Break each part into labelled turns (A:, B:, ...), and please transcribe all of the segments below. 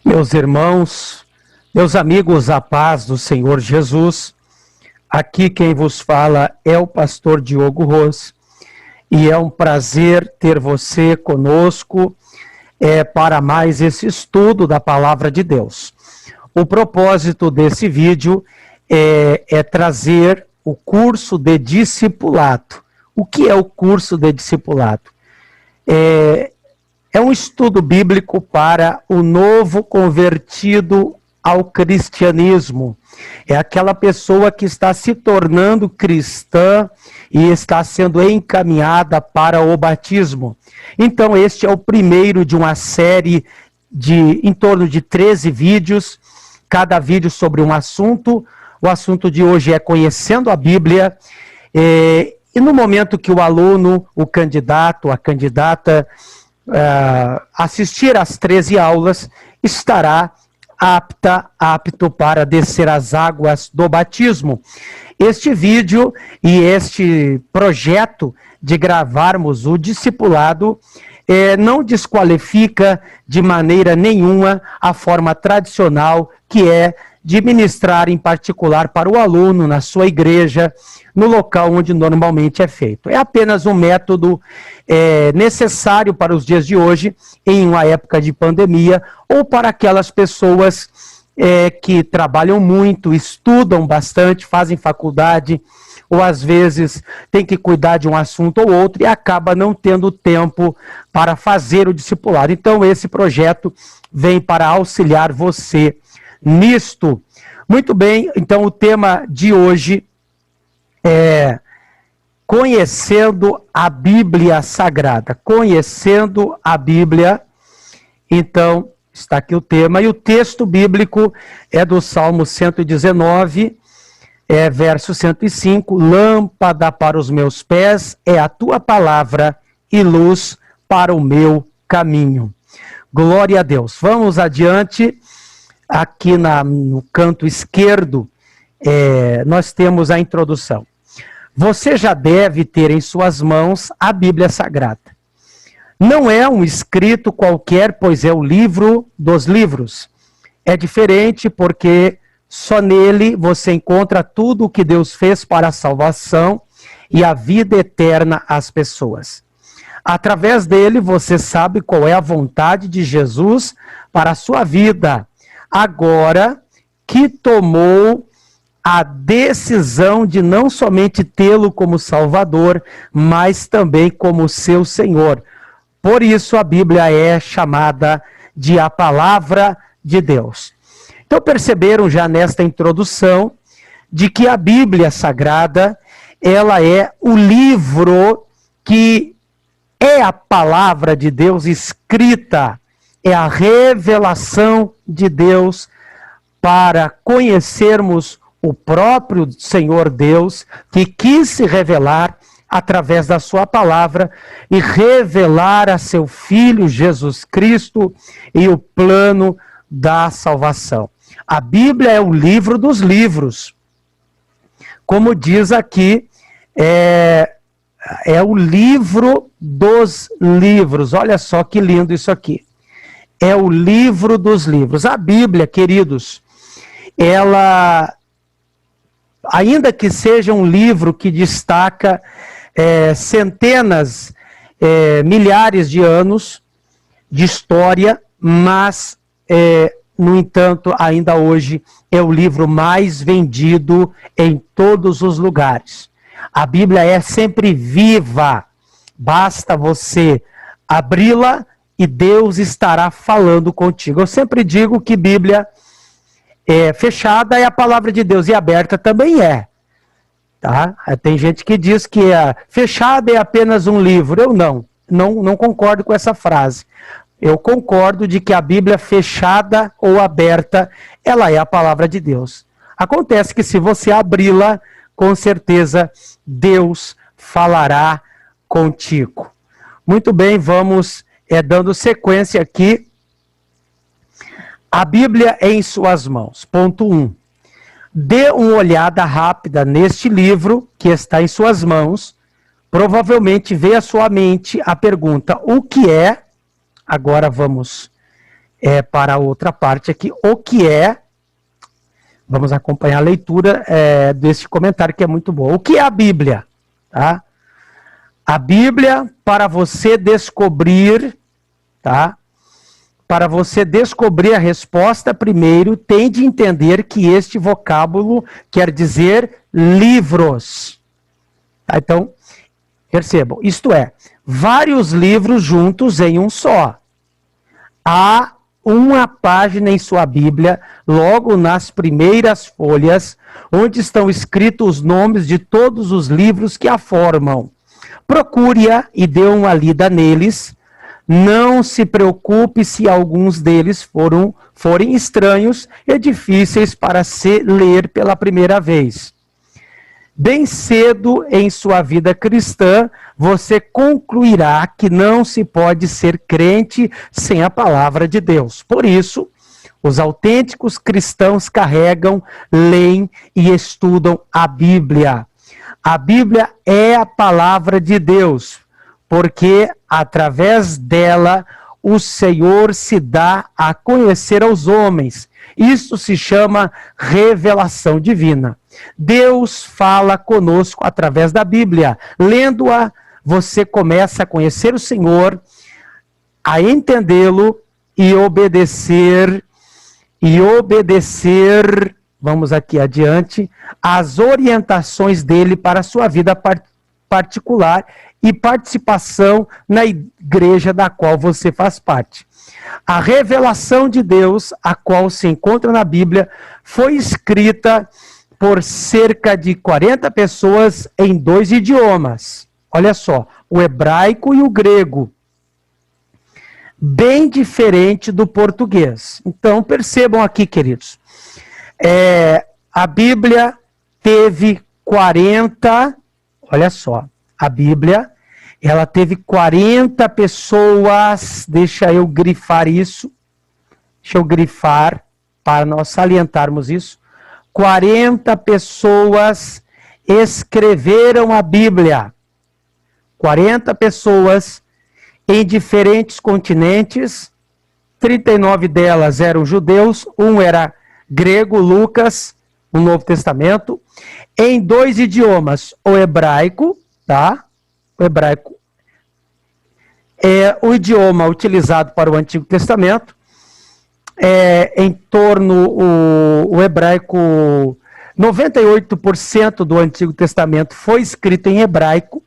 A: Meus irmãos, meus amigos, a paz do Senhor Jesus, aqui quem vos fala é o pastor Diogo Ros, e é um prazer ter você conosco para mais esse estudo da Palavra de Deus. O propósito desse vídeo é trazer o curso de discipulado. O que é o curso de discipulado? É um estudo bíblico para o novo convertido ao cristianismo. É aquela pessoa que está se tornando cristã e está sendo encaminhada para o batismo. Então, este é o primeiro de uma série de em torno de 13 vídeos, cada vídeo sobre um assunto. O assunto de hoje é conhecendo a Bíblia. E no momento que o aluno, o candidato, a candidata assistir às 13 aulas, estará apto para descer as águas do batismo. Este vídeo e este projeto de gravarmos o discipulado não desqualifica de maneira nenhuma a forma tradicional que é de ministrar em particular para o aluno na sua igreja, no local onde normalmente é feito. É apenas um método necessário para os dias de hoje, em uma época de pandemia, ou para aquelas pessoas que trabalham muito, estudam bastante, fazem faculdade, ou às vezes tem que cuidar de um assunto ou outro e acaba não tendo tempo para fazer o discipulado. Então esse projeto vem para auxiliar você nisto. Muito bem, então o tema de hoje é conhecendo a Bíblia Sagrada. Conhecendo a Bíblia. Então, está aqui o tema. E o texto bíblico é do Salmo 119, verso 105. Lâmpada para os meus pés é a tua palavra e luz para o meu caminho. Glória a Deus. Vamos adiante. Aqui no canto esquerdo, nós temos a introdução. Você já deve ter em suas mãos a Bíblia Sagrada. Não é um escrito qualquer, pois é o livro dos livros. É diferente porque só nele você encontra tudo o que Deus fez para a salvação e a vida eterna às pessoas. Através dele você sabe qual é a vontade de Jesus para a sua vida. Agora que tomou a decisão de não somente tê-lo como Salvador, mas também como seu Senhor. Por isso a Bíblia é chamada de a Palavra de Deus. Então perceberam já nesta introdução de que a Bíblia Sagrada, ela é o livro que é a Palavra de Deus escrita, é a revelação de Deus para conhecermos o próprio Senhor Deus, que quis se revelar através da sua palavra e revelar a seu Filho Jesus Cristo e o plano da salvação. A Bíblia é o livro dos livros. Como diz aqui, é o livro dos livros. Olha só que lindo isso aqui. É o livro dos livros. A Bíblia, queridos, ela, ainda que seja um livro que destaca centenas, milhares de anos de história, mas, no entanto, ainda hoje é o livro mais vendido em todos os lugares. A Bíblia é sempre viva, basta você abri-la e Deus estará falando contigo. Eu sempre digo que Bíblia fechada é a palavra de Deus e aberta também é. Tá? Tem gente que diz que fechada é apenas um livro. Eu não concordo com essa frase. Eu concordo de que a Bíblia fechada ou aberta, ela é a palavra de Deus. Acontece que se você abri-la, com certeza Deus falará contigo. Muito bem, vamos dando sequência aqui. A Bíblia em suas mãos. Ponto 1. Dê uma olhada rápida neste livro que está em suas mãos. Provavelmente veio à sua mente a pergunta: o que é? Agora vamos para a outra parte aqui, o que é, vamos acompanhar a leitura desse comentário que é muito bom. O que é a Bíblia? Tá? A Bíblia, para você descobrir, tá? Para você descobrir a resposta, primeiro tem de entender que este vocábulo quer dizer livros. Tá? Então, percebam, isto é, vários livros juntos em um só. Há uma página em sua Bíblia, logo nas primeiras folhas, onde estão escritos os nomes de todos os livros que a formam. Procure-a e dê uma lida neles. Não se preocupe se alguns deles forem estranhos e difíceis para se ler pela primeira vez. Bem cedo em sua vida cristã, você concluirá que não se pode ser crente sem a palavra de Deus. Por isso, os autênticos cristãos carregam, leem e estudam a Bíblia. A Bíblia é a palavra de Deus, porque através dela o Senhor se dá a conhecer aos homens. Isso se chama revelação divina. Deus fala conosco através da Bíblia. Lendo-a, você começa a conhecer o Senhor, a entendê-lo e obedecer, vamos aqui adiante, as orientações dele para a sua vida particular e participação na igreja da qual você faz parte. A revelação de Deus, a qual se encontra na Bíblia, foi escrita por cerca de 40 pessoas em 2 idiomas. Olha só, o hebraico e o grego. Bem diferente do português. Então, percebam aqui, queridos. A Bíblia teve 40, olha só, a Bíblia, ela teve 40 pessoas, deixa eu grifar isso, para nós salientarmos isso. 40 pessoas escreveram a Bíblia. 40 pessoas em diferentes continentes, 39 delas eram judeus, um era grego, Lucas, no Novo Testamento, em 2 idiomas, o hebraico, tá? O hebraico é o idioma utilizado para o Antigo Testamento, em torno, o hebraico, 98% do Antigo Testamento foi escrito em hebraico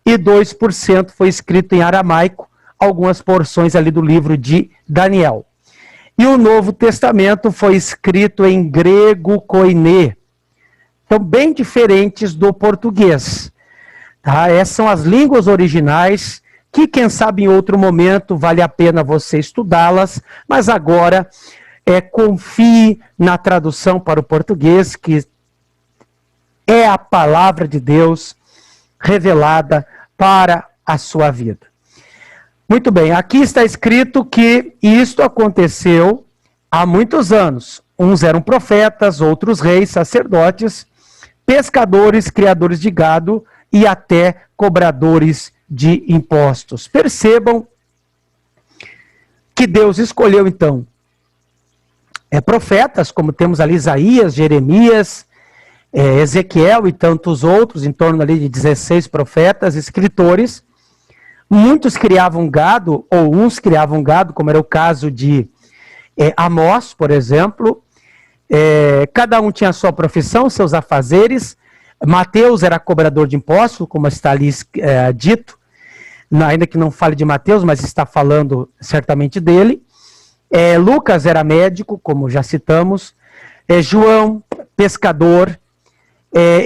A: e 2% foi escrito em aramaico, algumas porções ali do livro de Daniel. E o Novo Testamento foi escrito em grego koiné. Então, bem diferentes do português. Tá? Essas são as línguas originais, que quem sabe em outro momento vale a pena você estudá-las, mas agora confie na tradução para o português, que é a palavra de Deus revelada para a sua vida. Muito bem, aqui está escrito que isto aconteceu há muitos anos. Uns eram profetas, outros reis, sacerdotes, pescadores, criadores de gado e até cobradores de impostos. Percebam que Deus escolheu, então, profetas, como temos ali Isaías, Jeremias, Ezequiel e tantos outros, em torno ali de 16 profetas, escritores. Muitos criavam gado, ou uns criavam gado, como era o caso de Amós, por exemplo. Cada um tinha a sua profissão, seus afazeres. Mateus era cobrador de impostos, como está ali dito, ainda que não fale de Mateus, mas está falando certamente dele. Lucas era médico, como já citamos. João, pescador.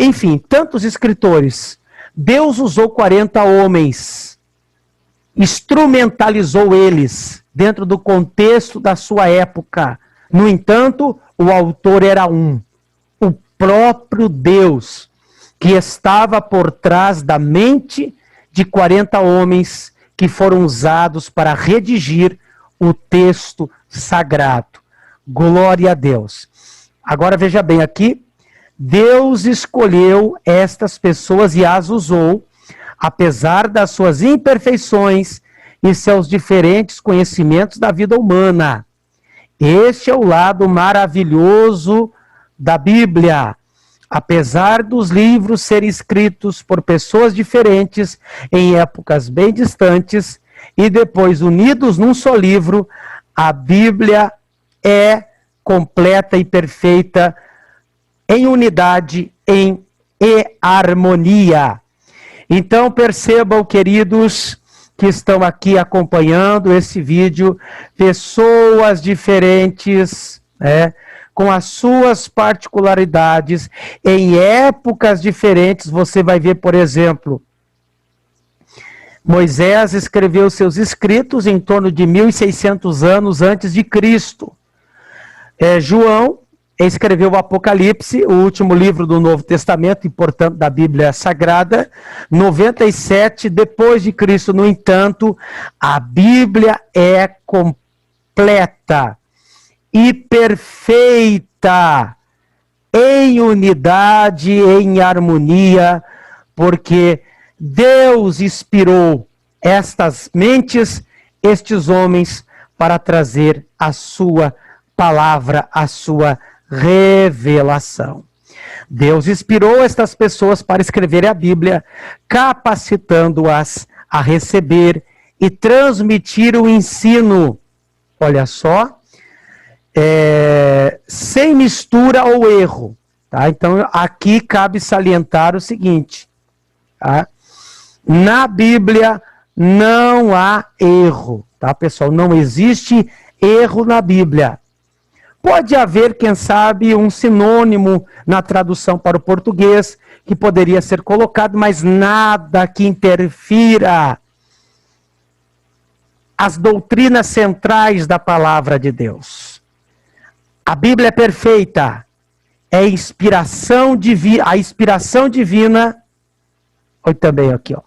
A: Enfim, tantos escritores. Deus usou 40 homens, instrumentalizou eles dentro do contexto da sua época. No entanto, o autor era um, o próprio Deus, que estava por trás da mente de 40 homens que foram usados para redigir o texto sagrado. Glória a Deus. Agora veja bem aqui, Deus escolheu estas pessoas e as usou, apesar das suas imperfeições e seus diferentes conhecimentos da vida humana. Este é o lado maravilhoso da Bíblia. Apesar dos livros serem escritos por pessoas diferentes em épocas bem distantes e depois unidos num só livro, a Bíblia é completa e perfeita em unidade, em harmonia. Então percebam, queridos, que estão aqui acompanhando esse vídeo, pessoas diferentes, com as suas particularidades, em épocas diferentes. Você vai ver, por exemplo, Moisés escreveu seus escritos em torno de 1600 anos antes de Cristo. João escreveu o Apocalipse, o último livro do Novo Testamento e, portanto, da Bíblia Sagrada, 97 depois de Cristo. No entanto, a Bíblia é completa e perfeita, em unidade, em harmonia, porque Deus inspirou estas mentes, estes homens, para trazer a sua palavra, a sua revelação. Deus inspirou estas pessoas para escrever a Bíblia, capacitando-as a receber e transmitir o ensino. Olha só, sem mistura ou erro. Tá? Então, aqui cabe salientar o seguinte, tá? Na Bíblia não há erro, tá, pessoal? Não existe erro na Bíblia. Pode haver, quem sabe, um sinônimo na tradução para o português que poderia ser colocado, mas nada que interfira as doutrinas centrais da palavra de Deus. A Bíblia é perfeita, é inspiração divina, a inspiração divina, olha também aqui, ó.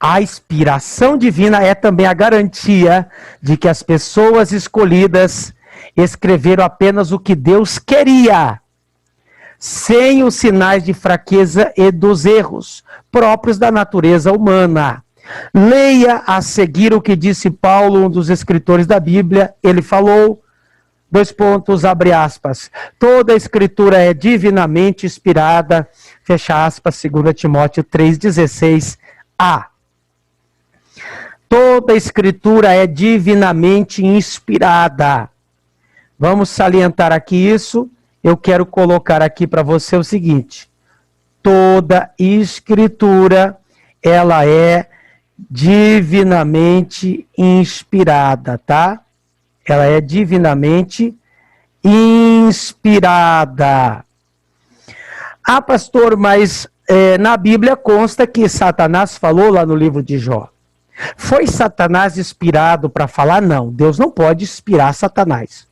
A: A inspiração divina é também a garantia de que as pessoas escolhidas escreveram apenas o que Deus queria, sem os sinais de fraqueza e dos erros próprios da natureza humana. Leia a seguir o que disse Paulo, um dos escritores da Bíblia. Ele falou, abre aspas, toda a escritura é divinamente inspirada, fecha aspas, 2 Timóteo 3,16a. Toda a escritura é divinamente inspirada. Vamos salientar aqui isso. Eu quero colocar aqui para você o seguinte. Toda escritura, ela é divinamente inspirada, tá? Ela é divinamente inspirada. Ah, pastor, mas na Bíblia consta que Satanás falou lá no livro de Jó. Foi Satanás inspirado para falar? Não, Deus não pode inspirar Satanás.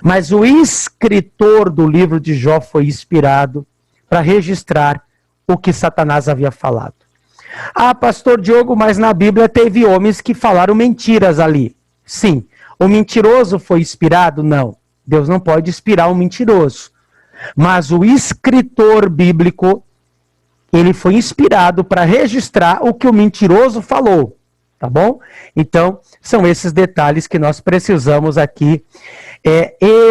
A: Mas o escritor do livro de Jó foi inspirado para registrar o que Satanás havia falado. Ah, pastor Diogo, mas na Bíblia teve homens que falaram mentiras ali. Sim. O mentiroso foi inspirado? Não. Deus não pode inspirar um mentiroso. Mas o escritor bíblico, ele foi inspirado para registrar o que o mentiroso falou. Tá bom? Então, são esses detalhes que nós precisamos aqui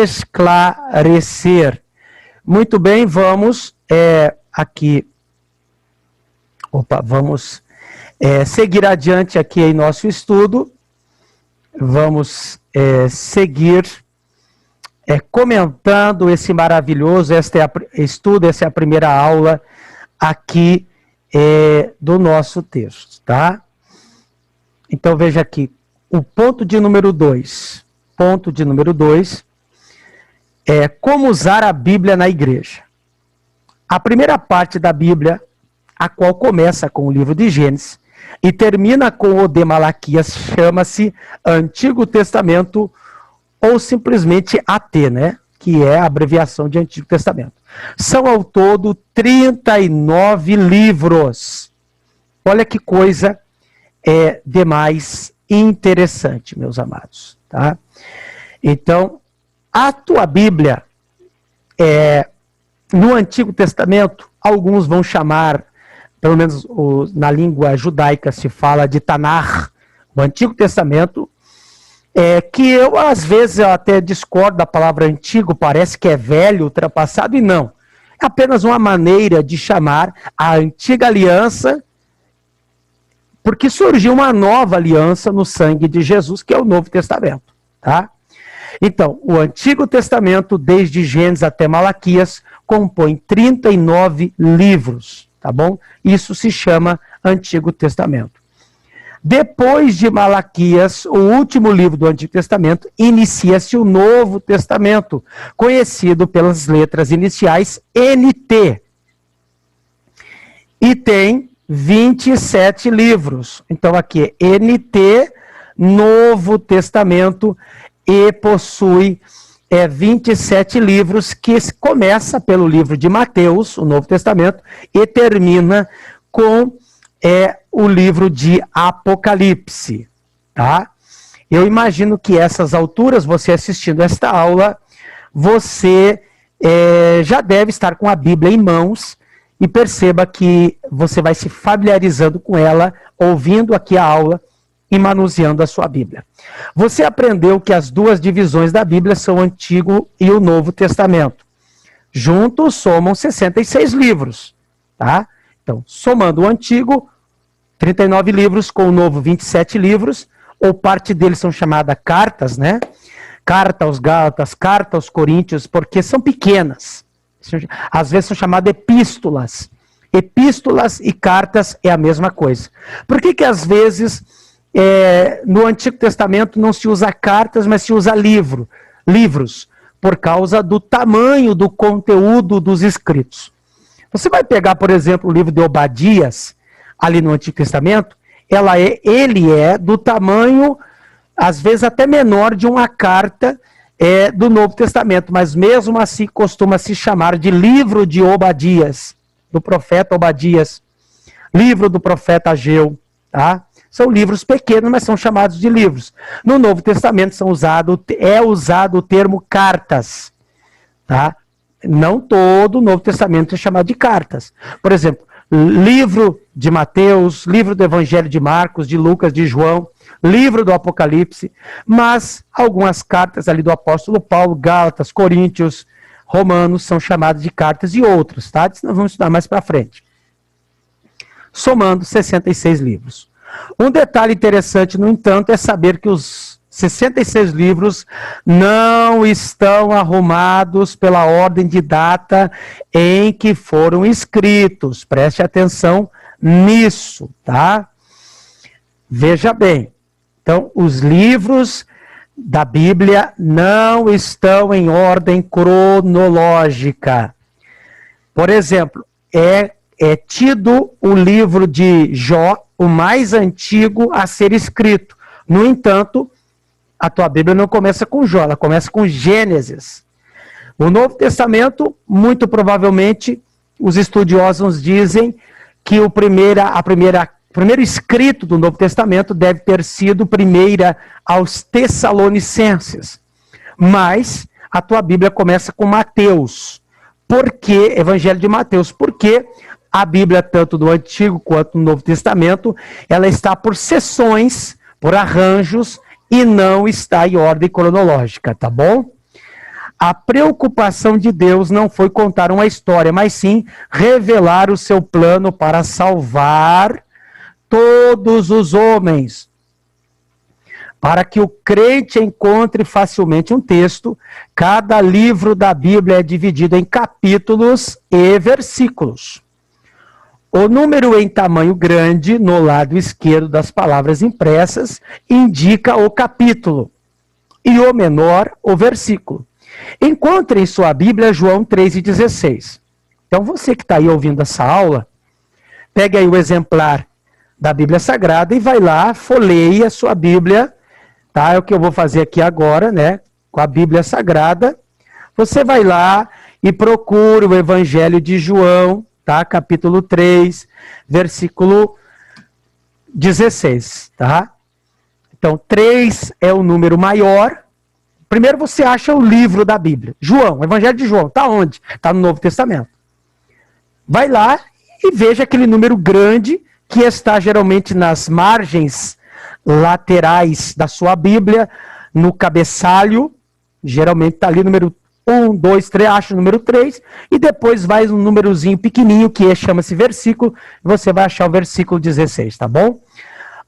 A: esclarecer. Muito bem, vamos aqui. Vamos seguir adiante aqui em nosso estudo. Vamos seguir comentando esse maravilhoso estudo, essa é a primeira aula aqui do nosso texto, tá? Então veja aqui, o ponto de número 2. Ponto de número 2 é como usar a Bíblia na igreja. A primeira parte da Bíblia, a qual começa com o livro de Gênesis e termina com o de Malaquias, chama-se Antigo Testamento, ou simplesmente AT, né? Que é a abreviação de Antigo Testamento. São ao todo 39 livros. Olha que coisa demais interessante, meus amados. Tá? Então, a tua Bíblia, no Antigo Testamento, alguns vão chamar, pelo menos na língua judaica se fala de Tanar, o Antigo Testamento, que eu, às vezes, eu até discordo da palavra antigo, parece que é velho, ultrapassado, e não. É apenas uma maneira de chamar a antiga aliança, porque surgiu uma nova aliança no sangue de Jesus, que é o Novo Testamento, tá? Então, o Antigo Testamento, desde Gênesis até Malaquias, compõe 39 livros, tá bom? Isso se chama Antigo Testamento. Depois de Malaquias, o último livro do Antigo Testamento, inicia-se o Novo Testamento, conhecido pelas letras iniciais NT. E tem 27 livros. Então aqui é NT, Novo Testamento, e possui 27 livros, que começa pelo livro de Mateus, o Novo Testamento, e termina com o livro de Apocalipse, tá? Eu imagino que essas alturas, você assistindo esta aula, você já deve estar com a Bíblia em mãos, e perceba que você vai se familiarizando com ela, ouvindo aqui a aula e manuseando a sua Bíblia. Você aprendeu que as duas divisões da Bíblia são o Antigo e o Novo Testamento. Juntos somam 66 livros, tá? Então, somando o Antigo, 39 livros, com o Novo, 27 livros, ou parte deles são chamadas cartas, né? Carta aos Gálatas, carta aos Coríntios, porque são pequenas. Às vezes são chamadas epístolas. Epístolas e cartas é a mesma coisa. Por que às vezes no Antigo Testamento não se usa cartas, mas se usa livros? Por causa do tamanho do conteúdo dos escritos. Você vai pegar, por exemplo, o livro de Obadias, ali no Antigo Testamento, ele é do tamanho, às vezes até menor, de uma carta do Novo Testamento, mas mesmo assim costuma se chamar de livro de Obadias, do profeta Obadias, livro do profeta Ageu, tá? São livros pequenos, mas são chamados de livros. No Novo Testamento é usado o termo cartas, tá? Não todo o Novo Testamento é chamado de cartas. Por exemplo, livro de Mateus, livro do Evangelho de Marcos, de Lucas, de João, livro do Apocalipse, mas algumas cartas ali do apóstolo Paulo, Gálatas, Coríntios, Romanos, são chamadas de cartas, e outros, tá? Isso nós vamos estudar mais para frente. Somando 66 livros. Um detalhe interessante, no entanto, é saber que os 66 livros não estão arrumados pela ordem de data em que foram escritos. Preste atenção nisso, tá? Veja bem. Então, os livros da Bíblia não estão em ordem cronológica. Por exemplo, é tido o livro de Jó o mais antigo a ser escrito. No entanto, a tua Bíblia não começa com Jó, ela começa com Gênesis. O Novo Testamento, muito provavelmente, os estudiosos dizem que o primeiro escrito do Novo Testamento deve ter sido primeira aos Tessalonicenses. Mas a tua Bíblia começa com Mateus. Por que Evangelho de Mateus? Porque a Bíblia, tanto do Antigo quanto do Novo Testamento, ela está por seções, por arranjos, e não está em ordem cronológica, tá bom? A preocupação de Deus não foi contar uma história, mas sim revelar o seu plano para salvar todos os homens. Para que o crente encontre facilmente um texto, cada livro da Bíblia é dividido em capítulos e versículos. O número em tamanho grande, no lado esquerdo das palavras impressas, indica o capítulo, e o menor, o versículo. Encontre em sua Bíblia João 3,16. Então você que está aí ouvindo essa aula, pegue aí o exemplar da Bíblia Sagrada e vai lá, folheie a sua Bíblia, tá? É o que eu vou fazer aqui agora, né? Com a Bíblia Sagrada. Você vai lá e procura o Evangelho de João, tá? Capítulo 3, versículo 16, tá? Então, 3 é o número maior. Primeiro você acha o livro da Bíblia. João, o Evangelho de João, tá onde? Tá no Novo Testamento. Vai lá e veja aquele número grande que está geralmente nas margens laterais da sua Bíblia, no cabeçalho, geralmente está ali número 1, 2, 3, acha o número 3, e depois vai um númerozinho pequenininho, que chama-se versículo, e você vai achar o versículo 16, tá bom?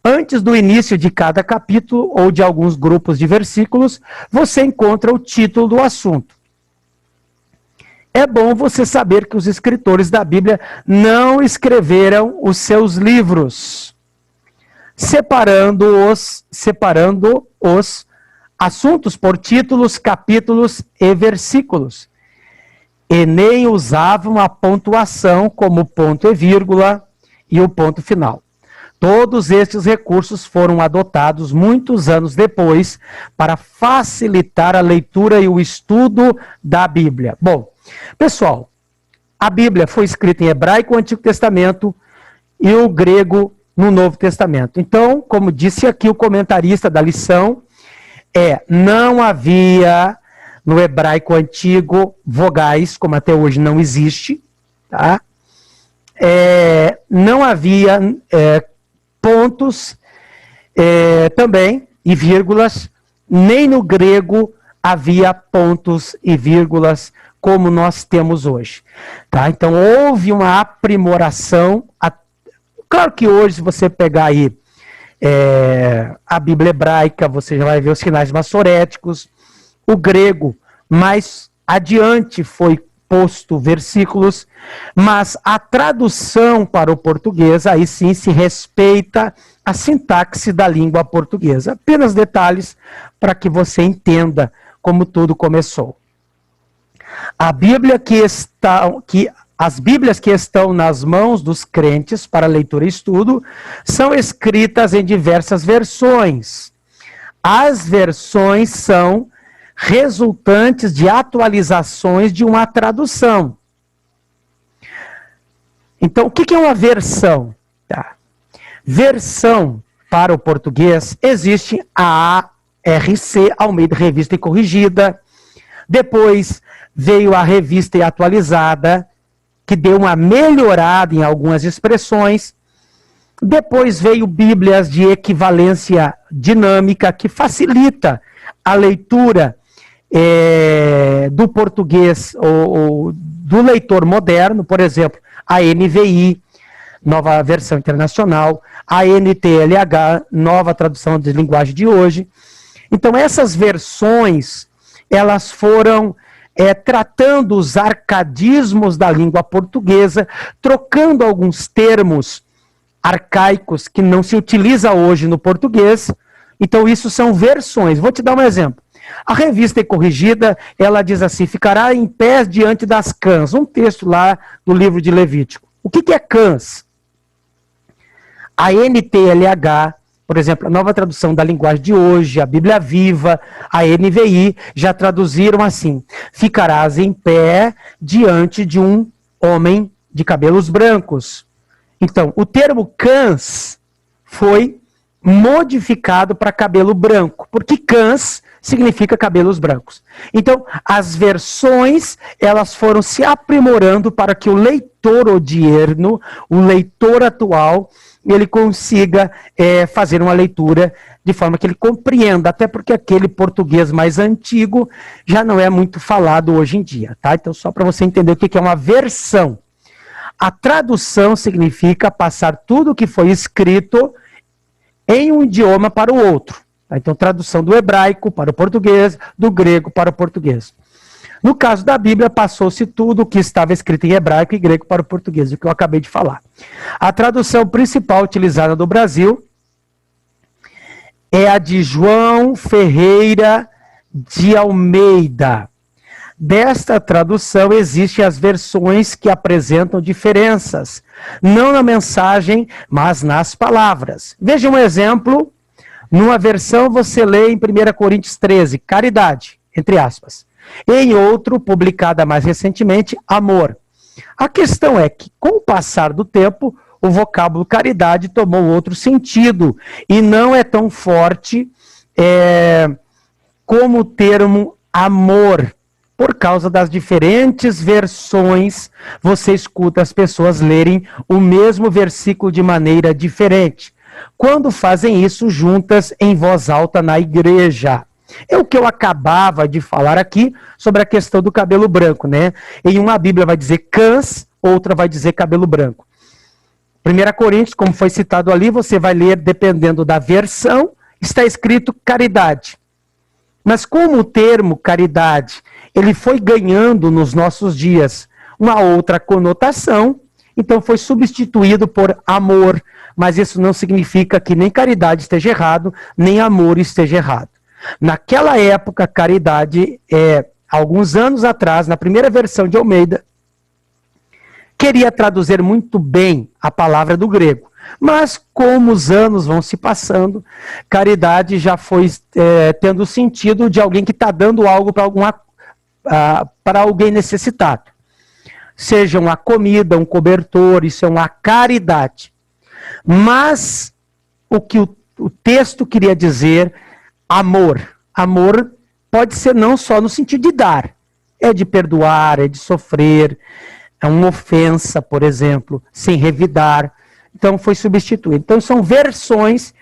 A: Antes do início de cada capítulo, ou de alguns grupos de versículos, você encontra o título do assunto. É bom você saber que os escritores da Bíblia não escreveram os seus livros, separando-os assuntos por títulos, capítulos e versículos. E nem usavam a pontuação como ponto e vírgula e o ponto final. Todos estes recursos foram adotados muitos anos depois para facilitar a leitura e o estudo da Bíblia. Bom, pessoal, a Bíblia foi escrita em hebraico no Antigo Testamento e o grego no Novo Testamento. Então, como disse aqui o comentarista da lição, não havia no hebraico antigo vogais, como até hoje não existe, tá? Não havia pontos também e vírgulas, nem no grego havia pontos e vírgulas como nós temos hoje, tá? Então houve uma aprimoração. Claro que hoje, se você pegar aí a Bíblia hebraica, você já vai ver os sinais massoréticos. O grego, mais adiante, foi posto versículos, mas a tradução para o português, aí sim se respeita a sintaxe da língua portuguesa. Apenas detalhes para que você entenda como tudo começou. A Bíblia as Bíblias que estão nas mãos dos crentes para leitura e estudo são escritas em diversas versões. As versões são resultantes de atualizações de uma tradução. Então, o que é uma versão? Tá. Versão para o português existe a ARC, Almeida Revista e Corrigida. Depois veio a Revista e Atualizada, que deu uma melhorada em algumas expressões. Depois veio Bíblias de equivalência dinâmica, que facilita a leitura do português ou do leitor moderno, por exemplo, a NVI, nova versão internacional, a NTLH, nova tradução de linguagem de hoje. Então essas versões, elas foram tratando os arcaísmos da língua portuguesa, trocando alguns termos arcaicos que não se utiliza hoje no português. Então isso são versões. Vou te dar um exemplo. A Revista e Corrigida, ela diz assim: ficará em pé diante das cãs. Um texto lá do livro de Levítico. O que é cãs? A NTLH, por exemplo, a nova tradução da linguagem de hoje, a Bíblia Viva, a NVI, já traduziram assim: ficarás em pé diante de um homem de cabelos brancos. Então, o termo cãs foi modificado para cabelo branco, porque cãs significa cabelos brancos. Então, as versões, elas foram se aprimorando para que o leitor odierno, o leitor atual, ele consiga fazer uma leitura de forma que ele compreenda, até porque aquele português mais antigo já não é muito falado hoje em dia, tá? Então, só para você entender o que é uma versão. A tradução significa passar tudo o que foi escrito em um idioma para o outro. Então, tradução do hebraico para o português, do grego para o português. No caso da Bíblia, passou-se tudo o que estava escrito em hebraico e grego para o português, o que eu acabei de falar. A tradução principal utilizada no Brasil é a de João Ferreira de Almeida. Desta tradução existem as versões que apresentam diferenças, não na mensagem, mas nas palavras. Veja um exemplo. Numa versão você lê em 1 Coríntios 13, caridade, entre aspas. Em outro, publicada mais recentemente, amor. A questão é que, com o passar do tempo, o vocábulo caridade tomou outro sentido e não é tão forte como o termo amor. Por causa das diferentes versões, você escuta as pessoas lerem o mesmo versículo de maneira diferente. Quando fazem isso juntas em voz alta na igreja. É o que eu acabava de falar aqui sobre a questão do cabelo branco, né? Em uma Bíblia vai dizer cãs, outra vai dizer cabelo branco. 1 Coríntios, como foi citado ali, você vai ler, dependendo da versão, está escrito caridade. Mas como o termo caridade, ele foi ganhando nos nossos dias uma outra conotação, então foi substituído por amor. Mas isso não significa que nem caridade esteja errado, nem amor esteja errado. Naquela época, caridade, alguns anos atrás, na primeira versão de Almeida, queria traduzir muito bem a palavra do grego. Mas, como os anos vão se passando, caridade já foi tendo o sentido de alguém que está dando algo para alguém necessitado. Seja uma comida, um cobertor, isso é uma caridade. Mas, o que o texto queria dizer, amor. Amor pode ser não só no sentido de dar, é de perdoar, é de sofrer, é uma ofensa, por exemplo, sem revidar. Então foi substituído. Então são versões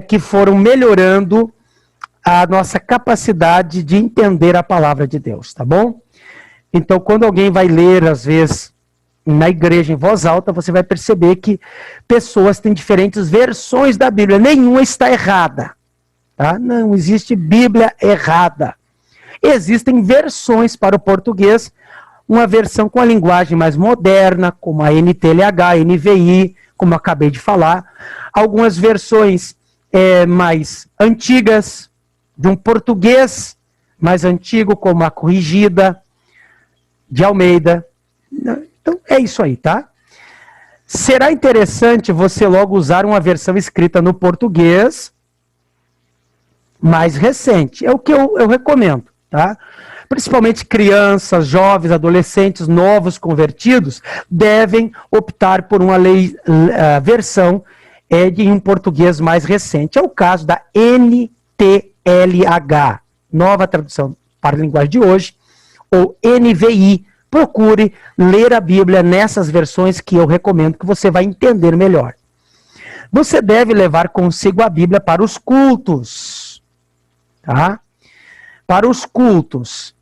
A: que foram melhorando a nossa capacidade de entender a palavra de Deus, tá bom? Então quando alguém vai ler, às vezes, na igreja em voz alta, você vai perceber que pessoas têm diferentes versões da Bíblia. Nenhuma está errada. Tá? Não existe Bíblia errada. Existem versões para o português, uma versão com a linguagem mais moderna, como a NTLH, NVI, como eu acabei de falar. Algumas versões mais antigas, de um português mais antigo, como a Corrigida, de Almeida. Então, é isso aí, tá? Será interessante você logo usar uma versão escrita no português mais recente. É o que eu recomendo, tá? Principalmente crianças, jovens, adolescentes, novos convertidos, devem optar por uma versão de um português mais recente. É o caso da NTLH, nova tradução para a linguagem de hoje, ou NVI. Procure ler a Bíblia nessas versões que eu recomendo, que você vai entender melhor. Você deve levar consigo a Bíblia para os cultos. Tá? Para os cultos.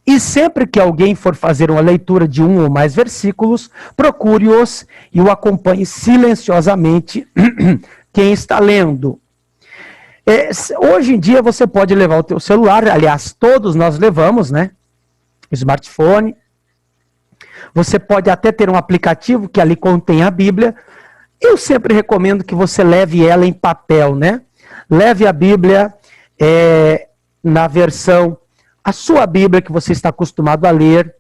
A: E sempre que alguém for fazer uma leitura de um ou mais versículos, procure-os e o acompanhe silenciosamente quem está lendo. Hoje em dia você pode levar o teu celular, aliás, todos nós levamos, né? Smartphone. Você pode até ter um aplicativo que ali contém a Bíblia. Eu sempre recomendo que você leve ela em papel, né? Leve a Bíblia na versão, a sua Bíblia que você está acostumado a ler.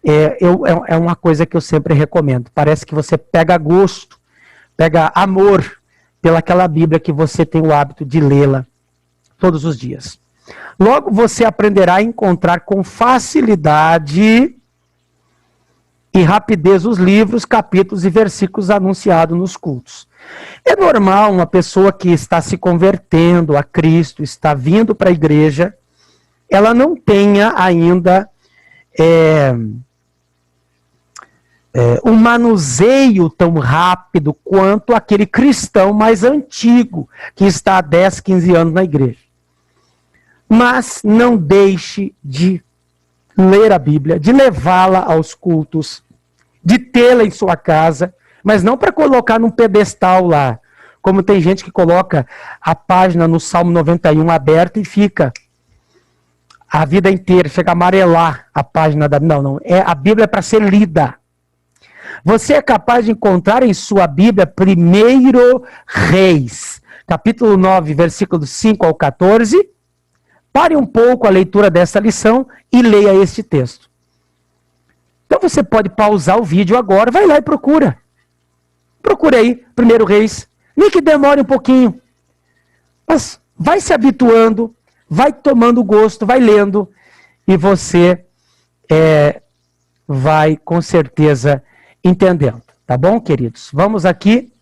A: É uma coisa que eu sempre recomendo. Parece que você pega gosto, pega amor pelaquela Bíblia que você tem o hábito de lê-la todos os dias. Logo você aprenderá a encontrar com facilidade e rapidez os livros, capítulos e versículos anunciados nos cultos. É normal uma pessoa que está se convertendo a Cristo, está vindo para a igreja, ela não tenha ainda um manuseio tão rápido quanto aquele cristão mais antigo, que está há 10, 15 anos na igreja. Mas não deixe de ler a Bíblia, de levá-la aos cultos, de tê-la em sua casa, mas não para colocar num pedestal lá, como tem gente que coloca a página no Salmo 91 aberta e fica a vida inteira, chega a amarelar a página da... Não, a Bíblia é para ser lida. Você é capaz de encontrar em sua Bíblia 1 Reis, capítulo 9, versículos 5 ao 14. Pare um pouco a leitura dessa lição e leia este texto. Então você pode pausar o vídeo agora, vai lá e procura. Procure aí, 1 Reis, nem que demore um pouquinho. Mas vai se habituando, vai tomando gosto, vai lendo, e você vai com certeza entendendo. Tá bom, queridos? Vamos aqui.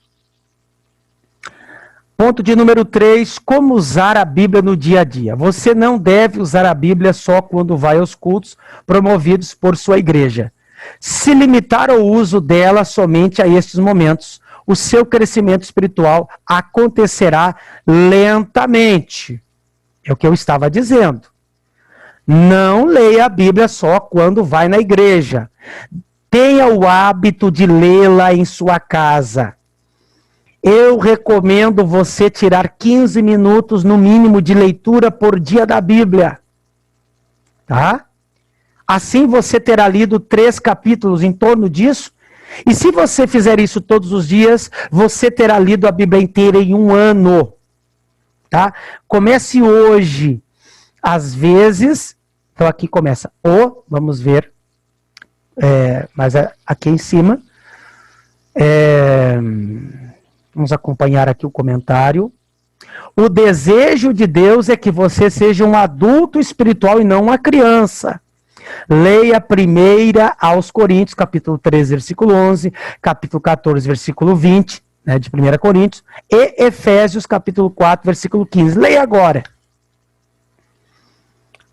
A: Ponto de número 3, como usar a Bíblia no dia a dia. Você não deve usar a Bíblia só quando vai aos cultos promovidos por sua igreja. Se limitar ao uso dela somente a estes momentos, o seu crescimento espiritual acontecerá lentamente. É o que eu estava dizendo. Não leia a Bíblia só quando vai na igreja. Tenha o hábito de lê-la em sua casa. Eu recomendo você tirar 15 minutos no mínimo de leitura por dia da Bíblia. Tá? Assim você terá lido 3 capítulos em torno disso. E se você fizer isso todos os dias, você terá lido a Bíblia inteira em 1 ano. Tá? Comece hoje. Às vezes, então aqui começa vamos ver, mas aqui em cima, vamos acompanhar aqui o comentário. O desejo de Deus é que você seja um adulto espiritual e não uma criança. Leia 1 aos Coríntios, capítulo 13, versículo 11, capítulo 14, versículo 20, né, de 1 Coríntios, e Efésios, capítulo 4, versículo 15. Leia agora.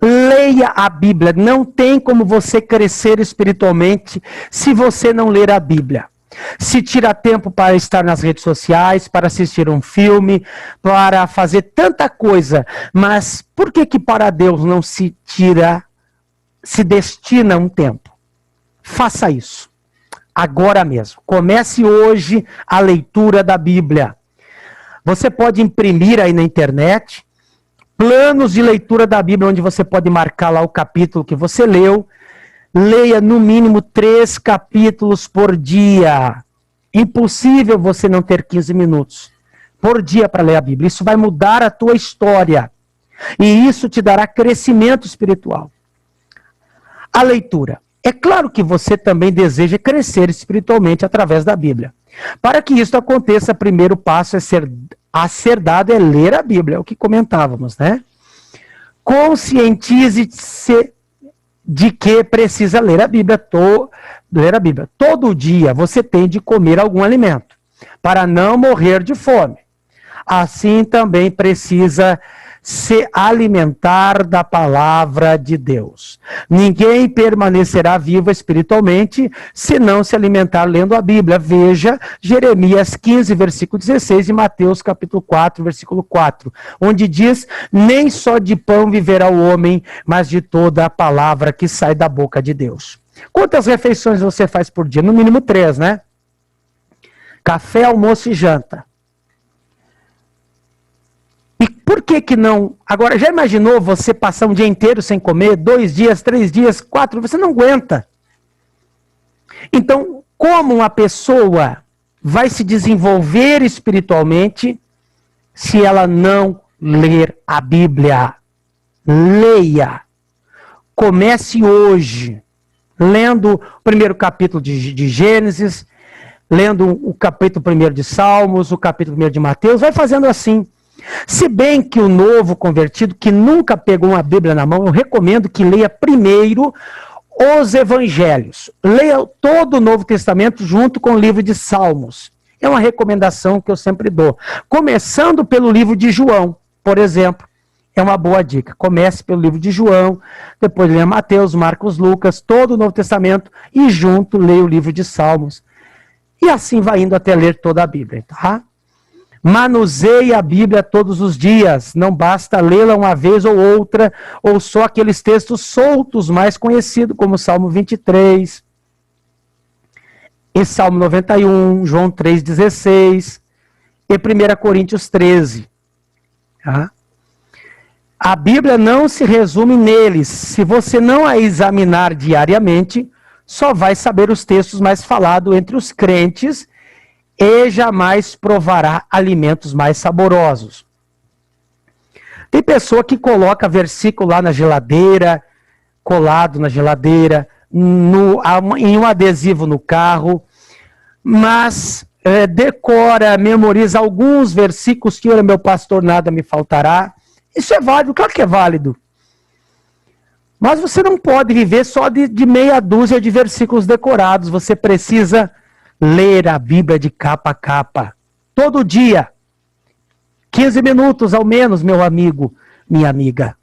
A: Leia a Bíblia. Não tem como você crescer espiritualmente se você não ler a Bíblia. Se tira tempo para estar nas redes sociais, para assistir um filme, para fazer tanta coisa, mas por que para Deus não se destina um tempo? Faça isso. Agora mesmo. Comece hoje a leitura da Bíblia. Você pode imprimir aí na internet planos de leitura da Bíblia, onde você pode marcar lá o capítulo que você leu. Leia no mínimo 3 capítulos por dia. Impossível você não ter 15 minutos por dia para ler a Bíblia. Isso vai mudar a tua história. E isso te dará crescimento espiritual. A leitura. É claro que você também deseja crescer espiritualmente através da Bíblia. Para que isso aconteça, o primeiro passo a ser dado é ler a Bíblia, é o que comentávamos, né? Conscientize-se de que precisa ler a Bíblia. Todo dia você tem de comer algum alimento, para não morrer de fome. Assim também precisa se alimentar da palavra de Deus. Ninguém permanecerá vivo espiritualmente se não se alimentar lendo a Bíblia. Veja Jeremias 15, versículo 16 e Mateus capítulo 4, versículo 4, onde diz: nem só de pão viverá o homem, mas de toda a palavra que sai da boca de Deus. Quantas refeições você faz por dia? No mínimo 3, né? Café, almoço e janta. E por que não? Agora, já imaginou você passar um dia inteiro sem comer? 2 dias, 3 dias, 4? Você não aguenta. Então, como uma pessoa vai se desenvolver espiritualmente se ela não ler a Bíblia? Leia. Comece hoje, lendo o primeiro capítulo de Gênesis, lendo o capítulo 1 de Salmos, o capítulo 1 de Mateus. Vai fazendo assim. Se bem que o novo convertido, que nunca pegou uma Bíblia na mão, eu recomendo que leia primeiro os evangelhos. Leia todo o Novo Testamento junto com o livro de Salmos. É uma recomendação que eu sempre dou. Começando pelo livro de João, por exemplo. É uma boa dica. Comece pelo livro de João, depois leia Mateus, Marcos, Lucas, todo o Novo Testamento e junto leia o livro de Salmos. E assim vai indo até ler toda a Bíblia, tá? Manuseie a Bíblia todos os dias, não basta lê-la uma vez ou outra, ou só aqueles textos soltos mais conhecidos, como Salmo 23, e Salmo 91, João 3,16, e 1 Coríntios 13. Tá? A Bíblia não se resume neles. Se você não a examinar diariamente, só vai saber os textos mais falados entre os crentes e jamais provará alimentos mais saborosos. Tem pessoa que coloca versículo lá na geladeira, colado na geladeira, em um adesivo no carro, mas decora, memoriza alguns versículos que, olha, meu pastor, nada me faltará. Isso é válido, claro que é válido. Mas você não pode viver só de meia dúzia de versículos decorados. Você precisa ler a Bíblia de capa a capa. Todo dia. 15 minutos ao menos, meu amigo, minha amiga.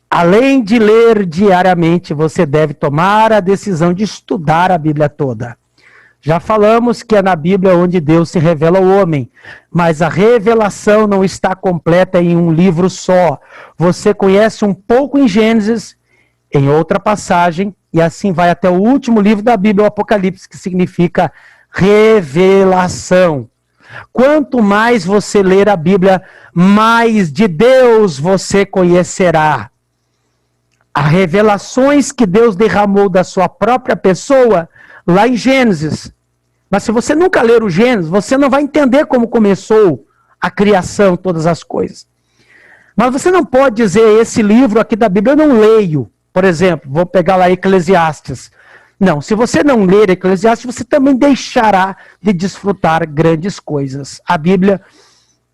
A: Além de ler diariamente, você deve tomar a decisão de estudar a Bíblia toda. Já falamos que é na Bíblia onde Deus se revela ao homem, mas a revelação não está completa em um livro só. Você conhece um pouco em Gênesis, em outra passagem, e assim vai até o último livro da Bíblia, o Apocalipse, que significa revelação. Quanto mais você ler a Bíblia, mais de Deus você conhecerá. As revelações que Deus derramou da sua própria pessoa, lá em Gênesis. Mas se você nunca ler o Gênesis, você não vai entender como começou a criação, todas as coisas. Mas você não pode dizer, esse livro aqui da Bíblia eu não leio. Por exemplo, vou pegar lá Eclesiastes. Não, se você não ler Eclesiastes, você também deixará de desfrutar grandes coisas. A Bíblia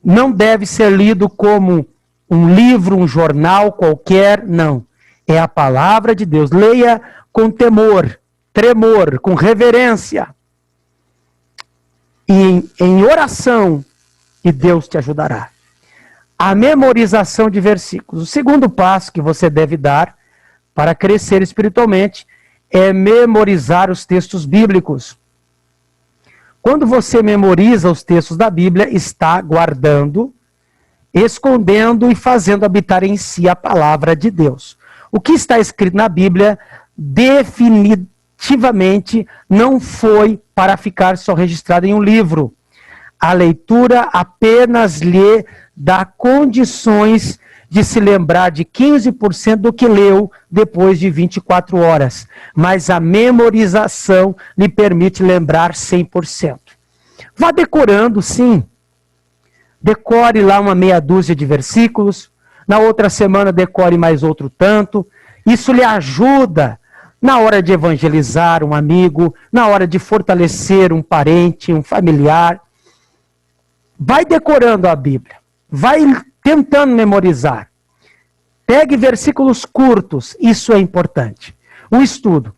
A: não deve ser lido como um livro, um jornal qualquer, não. É a palavra de Deus. Leia com temor, tremor, com reverência. E em oração, e Deus te ajudará. A memorização de versículos. O segundo passo que você deve dar para crescer espiritualmente é memorizar os textos bíblicos. Quando você memoriza os textos da Bíblia, está guardando, escondendo e fazendo habitar em si a palavra de Deus. O que está escrito na Bíblia definitivamente não foi para ficar só registrado em um livro. A leitura apenas lhe dá condições de se lembrar de 15% do que leu depois de 24 horas. Mas a memorização lhe permite lembrar 100%. Vá decorando, sim. Decore lá uma meia dúzia de versículos. Na outra semana decore mais outro tanto. Isso lhe ajuda na hora de evangelizar um amigo, na hora de fortalecer um parente, um familiar. Vai decorando a Bíblia. Vai tentando memorizar. Pegue versículos curtos, isso é importante. O estudo.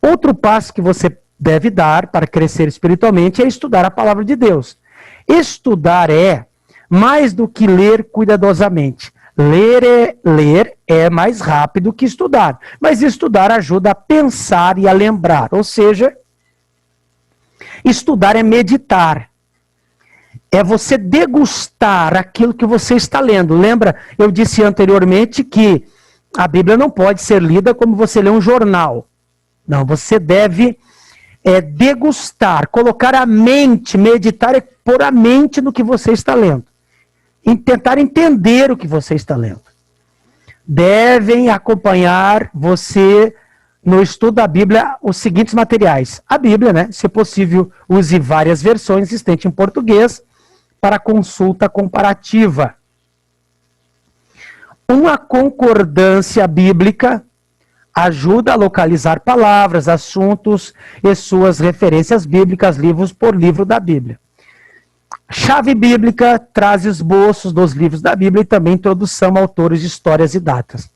A: Outro passo que você deve dar para crescer espiritualmente é estudar a palavra de Deus. Estudar é mais do que ler cuidadosamente. Ler é mais rápido que estudar, mas estudar ajuda a pensar e a lembrar. Ou seja, estudar é meditar. É você degustar aquilo que você está lendo. Lembra, eu disse anteriormente que a Bíblia não pode ser lida como você lê um jornal. Não, você deve degustar, colocar a mente, meditar é pôr a mente no que você está lendo. E tentar entender o que você está lendo. Devem acompanhar você no estudo da Bíblia os seguintes materiais. A Bíblia, né? Se possível, use várias versões existentes em português, para consulta comparativa. Uma concordância bíblica ajuda a localizar palavras, assuntos e suas referências bíblicas, livros por livro da Bíblia. Chave bíblica traz esboços dos livros da Bíblia e também introdução a autores de histórias e datas.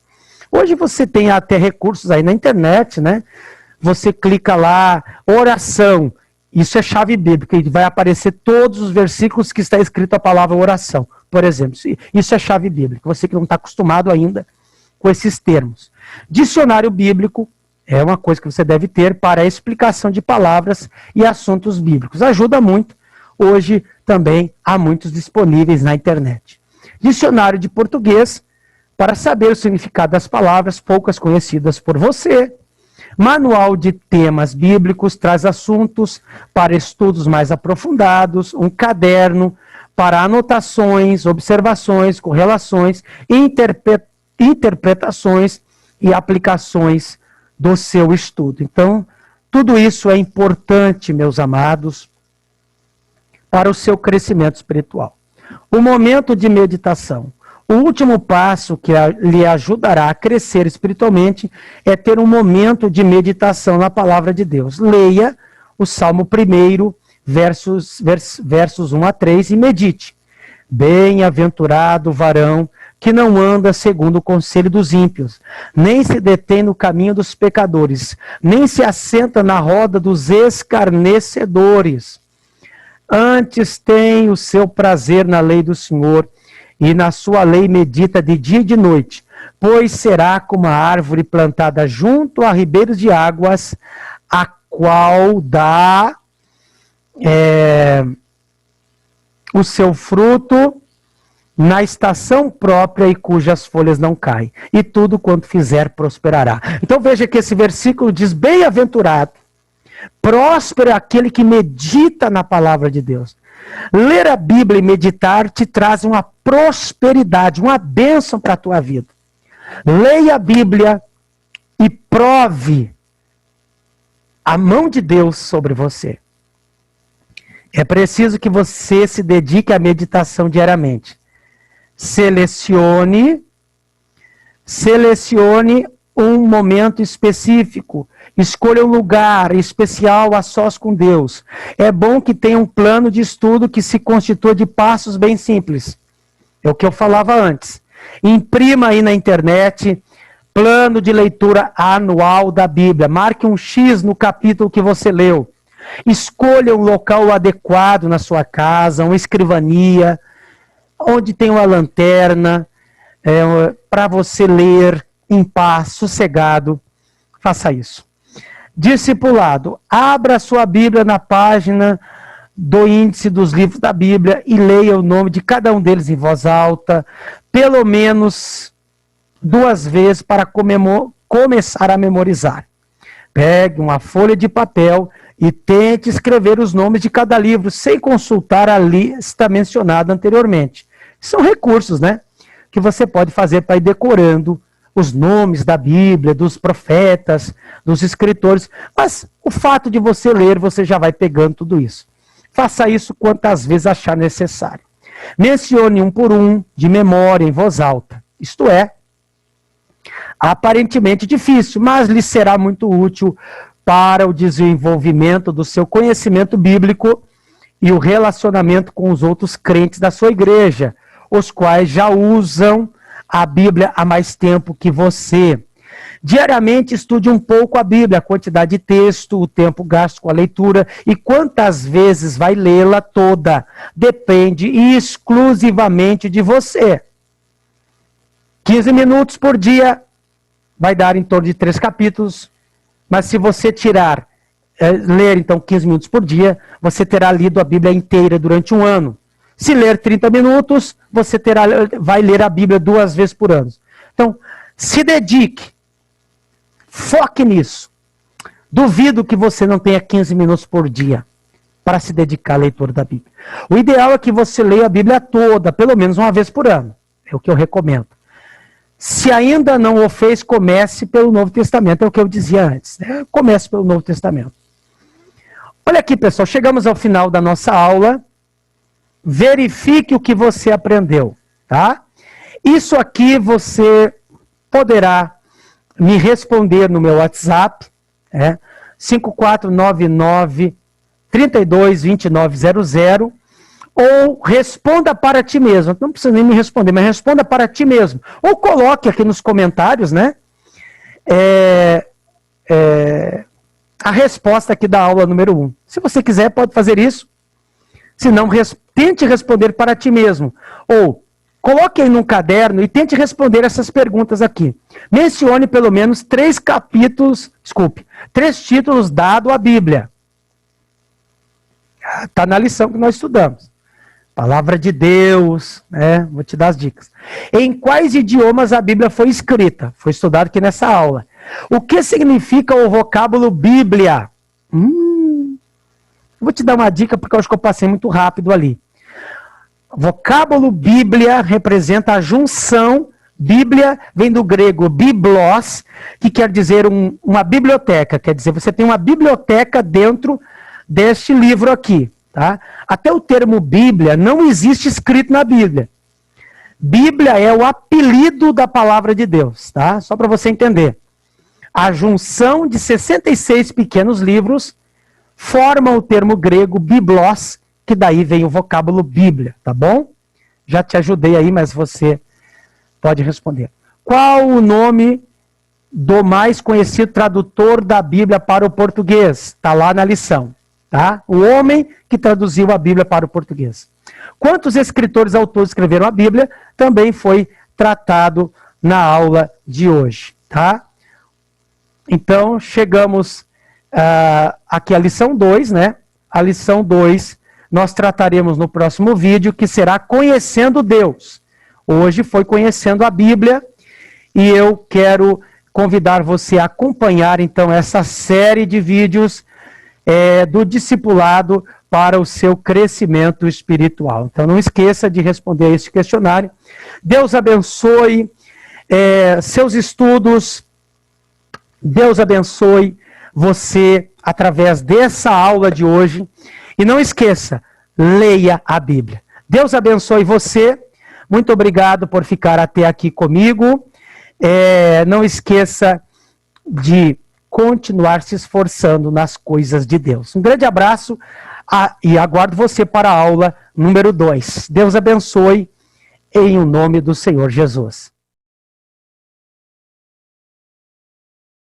A: Hoje você tem até recursos aí na internet, né? Você clica lá, oração. Isso é chave bíblica, e vai aparecer todos os versículos que está escrito a palavra oração, por exemplo. Isso é chave bíblica, você que não está acostumado ainda com esses termos. Dicionário bíblico é uma coisa que você deve ter para a explicação de palavras e assuntos bíblicos. Ajuda muito. Hoje também há muitos disponíveis na internet. Dicionário de português, para saber o significado das palavras, poucas conhecidas por você. Manual de temas bíblicos traz assuntos para estudos mais aprofundados, um caderno para anotações, observações, correlações, interpretações e aplicações do seu estudo. Então, tudo isso é importante, meus amados, para o seu crescimento espiritual. O momento de meditação. O último passo que lhe ajudará a crescer espiritualmente é ter um momento de meditação na palavra de Deus. Leia o Salmo 1, versos 1 a 3 e medite. Bem-aventurado o varão que não anda segundo o conselho dos ímpios, nem se detém no caminho dos pecadores, nem se assenta na roda dos escarnecedores. Antes tem o seu prazer na lei do Senhor, e na sua lei medita de dia e de noite, pois será como a árvore plantada junto a ribeiros de águas, a qual dá o seu fruto na estação própria e cujas folhas não caem, e tudo quanto fizer prosperará. Então veja que esse versículo diz: bem-aventurado, próspero é aquele que medita na palavra de Deus. Ler a Bíblia e meditar te traz uma prosperidade, uma bênção para a tua vida. Leia a Bíblia e prove a mão de Deus sobre você. É preciso que você se dedique à meditação diariamente. Selecione um momento específico. Escolha um lugar especial a sós com Deus. É bom que tenha um plano de estudo que se constitua de passos bem simples. É o que eu falava antes. Imprima aí na internet plano de leitura anual da Bíblia. Marque um X no capítulo que você leu. Escolha um local adequado na sua casa, uma escrivania, onde tem uma lanterna, para você ler em paz, sossegado. Faça isso. Discipulado. Abra sua Bíblia na página do índice dos livros da Bíblia e leia o nome de cada um deles em voz alta, pelo menos 2 vezes para começar a memorizar. Pegue uma folha de papel e tente escrever os nomes de cada livro, sem consultar a lista mencionada anteriormente. São recursos, né, que você pode fazer para ir decorando os nomes da Bíblia, dos profetas, dos escritores. Mas o fato de você ler, você já vai pegando tudo isso. Faça isso quantas vezes achar necessário. Mencione um por um, de memória, em voz alta. Isto é, aparentemente difícil, mas lhe será muito útil para o desenvolvimento do seu conhecimento bíblico e o relacionamento com os outros crentes da sua igreja, os quais já usam a Bíblia há mais tempo que você. Diariamente estude um pouco a Bíblia, a quantidade de texto, o tempo gasto com a leitura e quantas vezes vai lê-la toda. Depende exclusivamente de você. 15 minutos por dia vai dar em torno de 3 capítulos, mas se você ler então 15 minutos por dia, você terá lido a Bíblia inteira durante um ano. Se ler 30 minutos, você vai ler a Bíblia 2 vezes por ano. Então, se dedique, foque nisso. Duvido que você não tenha 15 minutos por dia para se dedicar à leitura da Bíblia. O ideal é que você leia a Bíblia toda, pelo menos 1 vez por ano. É o que eu recomendo. Se ainda não o fez, comece pelo Novo Testamento. É o que eu dizia antes, né? Comece pelo Novo Testamento. Olha aqui, pessoal, chegamos ao final da nossa aula. Verifique o que você aprendeu, tá? Isso aqui você poderá me responder no meu WhatsApp, 5499-322900, ou responda para ti mesmo. Não precisa nem me responder, mas responda para ti mesmo. Ou coloque aqui nos comentários, né? A resposta aqui da aula número 1. Se você quiser, pode fazer isso. Se não, tente responder para ti mesmo. Ou coloque aí num caderno e tente responder essas perguntas aqui. Mencione pelo menos 3 títulos dados à Bíblia. Está na lição que nós estudamos. Palavra de Deus, vou te dar as dicas. Em quais idiomas a Bíblia foi escrita? Foi estudado aqui nessa aula. O que significa o vocábulo Bíblia? Vou te dar uma dica porque eu acho que eu passei muito rápido ali. Vocábulo Bíblia representa a junção. Bíblia vem do grego biblos, que quer dizer uma biblioteca. Quer dizer, você tem uma biblioteca dentro deste livro aqui. Tá? Até o termo Bíblia não existe escrito na Bíblia. Bíblia é o apelido da palavra de Deus. Tá? Só para você entender. A junção de 66 pequenos livros forma o termo grego biblos, que daí vem o vocábulo Bíblia, tá bom? Já te ajudei aí, mas você pode responder. Qual o nome do mais conhecido tradutor da Bíblia para o português? Está lá na lição, tá? O homem que traduziu a Bíblia para o português. Quantos escritores autores escreveram a Bíblia? Também foi tratado na aula de hoje, tá? Então, chegamos aqui à lição 2, né? a lição 2, nós trataremos no próximo vídeo, que será Conhecendo Deus. Hoje foi Conhecendo a Bíblia, e eu quero convidar você a acompanhar, então, essa série de vídeos do discipulado para o seu crescimento espiritual. Então, não esqueça de responder a este questionário. Deus abençoe seus estudos. Deus abençoe você através dessa aula de hoje. E não esqueça, leia a Bíblia. Deus abençoe você. Muito obrigado por ficar até aqui comigo. Não esqueça de continuar se esforçando nas coisas de Deus. Um grande abraço e aguardo você para a aula número 2. Deus abençoe em o nome do Senhor Jesus.